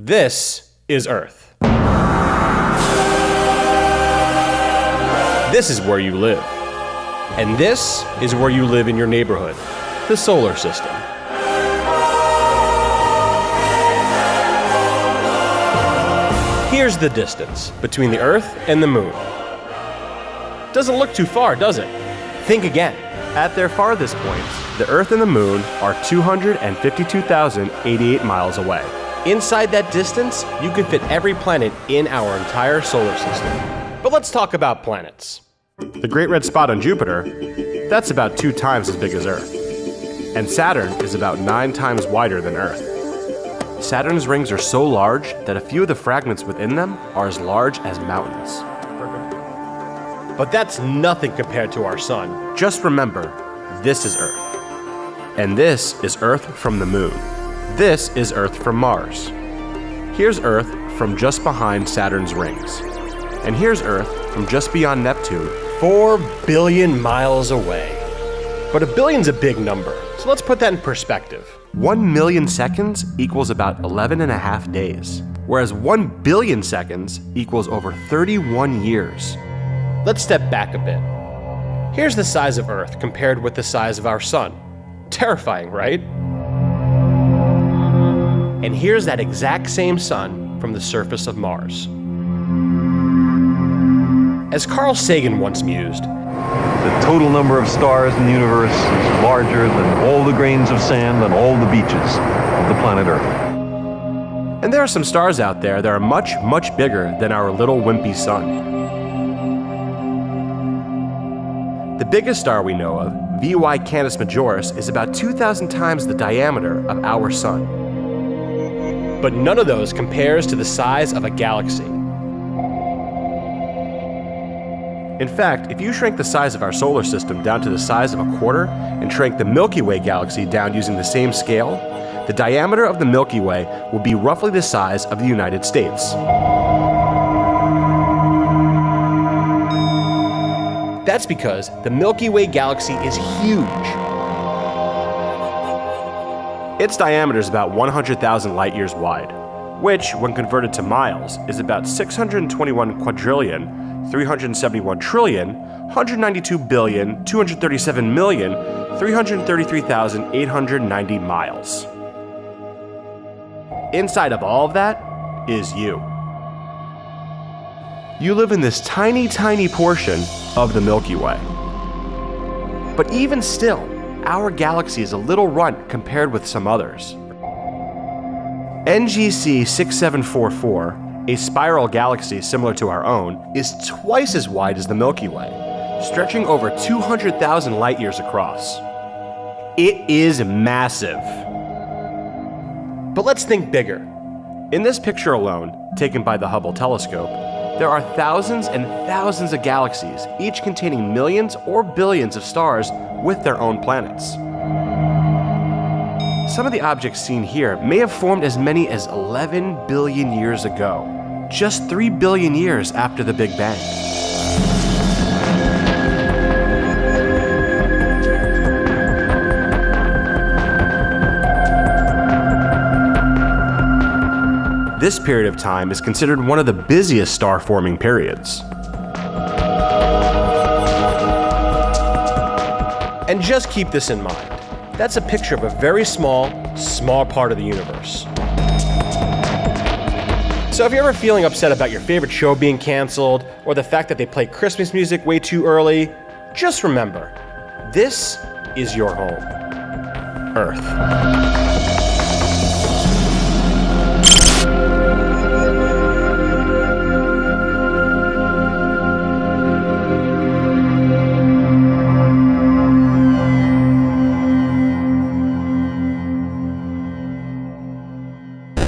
This is Earth. This is where you live. And this is where you live in your neighborhood, the solar system. Here's the distance between the Earth and the Moon. Doesn't look too far, does it? Think again. At their farthest points, the Earth and the Moon are 252,088 miles away. Inside that distance, you could fit every planet in our entire solar system. But let's talk about planets. The Great Red Spot on Jupiter, that's about 2 times as big as Earth. And Saturn is about 9 times wider than Earth. Saturn's rings are so large that a few of the fragments within them are as large as mountains. But that's nothing compared to our sun. Just remember, this is Earth. And this is Earth from the Moon. This is Earth from Mars. Here's Earth from just behind Saturn's rings. And here's Earth from just beyond Neptune. 4 billion miles away. But a billion's a big number, so let's put that in perspective. 1 million seconds equals about 11.5 days, whereas 1 billion seconds equals over 31 years. Let's step back a bit. Here's the size of Earth compared with the size of our sun. Terrifying, right? And here's that exact same sun from the surface of Mars. As Carl Sagan once mused, the total number of stars in the universe is larger than all the grains of sand on all the beaches of the planet Earth. And there are some stars out there that are much, much bigger than our little wimpy sun. The biggest star we know of, VY Canis Majoris, is about 2,000 times the diameter of our sun. But none of those compares to the size of a galaxy. In fact, if you shrank the size of our solar system down to the size of a quarter and shrank the Milky Way galaxy down using the same scale, the diameter of the Milky Way would be roughly the size of the United States. That's because the Milky Way galaxy is huge. Its diameter is about 100,000 light years wide, which, when converted to miles, is about 621 quadrillion, 371 trillion, 192 billion, 237 million, 333,890 miles. Inside of all of that is you. You live in this tiny, tiny portion of the Milky Way. But even still, our galaxy is a little runt compared with some others. NGC 6744, a spiral galaxy similar to our own, is twice as wide as the Milky Way, stretching over 200,000 light years across. It is massive. But let's think bigger. In this picture alone, taken by the Hubble telescope, there are thousands and thousands of galaxies, each containing millions or billions of stars with their own planets. Some of the objects seen here may have formed as many as 11 billion years ago, just 3 billion years after the Big Bang. This period of time is considered one of the busiest star-forming periods. And just keep this in mind. That's a picture of a very small part of the universe. So if you're ever feeling upset about your favorite show being canceled, or the fact that they play Christmas music way too early, just remember, this is your home, Earth.